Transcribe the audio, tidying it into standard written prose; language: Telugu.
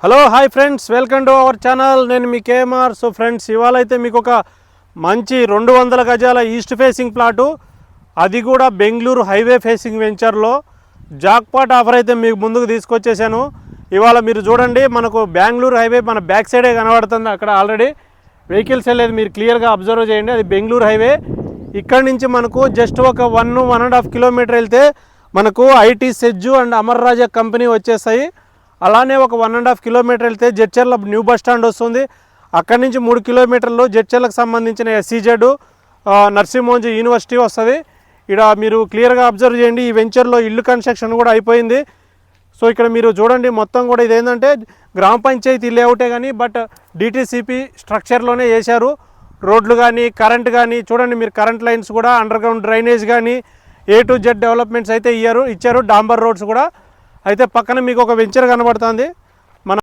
Hello hi friends, welcome to our channel. నేను మీ కేఎంఆర్. సో ఫ్రెండ్స్, ఇవాళ అయితే మీకు ఒక మంచి 200 గజాల ఈస్ట్ ఫేసింగ్ ప్లాటు, అది కూడా బెంగళూరు హైవే ఫేసింగ్ వెంచర్లో జాక్పాట్ ఆఫర్ అయితే మీకు ముందుకు తీసుకొచ్చేసాను. ఇవాళ మీరు చూడండి, మనకు బెంగళూరు హైవే మన బ్యాక్ సైడే కనబడుతుంది. అక్కడ ఆల్రెడీ వెహికల్స్ వెళ్ళేది మీరు క్లియర్గా అబ్జర్వ్ చేయండి. అది బెంగళూరు హైవే. ఇక్కడి నుంచి మనకు జస్ట్ ఒక 1.5 కిలోమీటర్ వెళ్తే మనకు IT SEZ and Amar Raja company వచ్చేస్తాయి. అలానే ఒక 1.5 కిలోమీటర్ వెళ్తే జడ్చర్ల న్యూ బస్ స్టాండ్ వస్తుంది. అక్కడి నుంచి 3 కిలోమీటర్లు జడ్చర్లకు సంబంధించిన ఎస్సీజెడ్ నర్సింహోంజీ యూనివర్సిటీ వస్తుంది. ఇక్కడ మీరు క్లియర్గా అబ్జర్వ్ చేయండి. ఈ వెంచర్లో ఇల్లు కన్స్ట్రక్షన్ కూడా అయిపోయింది. సో ఇక్కడ మీరు చూడండి, మొత్తం కూడా ఇదేంటంటే గ్రామ పంచాయతీ లేఅవుటే కానీ బట్ డిటీసీపీ స్ట్రక్చర్లోనే చేశారు. రోడ్లు కానీ కరెంట్ కానీ చూడండి మీరు, కరెంట్ లైన్స్ కూడా అండర్ గ్రౌండ్ డ్రైనేజ్ కానీ A to Z డెవలప్మెంట్స్ అయితే ఇచ్చారు. డాంబర్ రోడ్స్ కూడా అయితే పక్కన మీకు ఒక వెంచర్ కనబడుతుంది.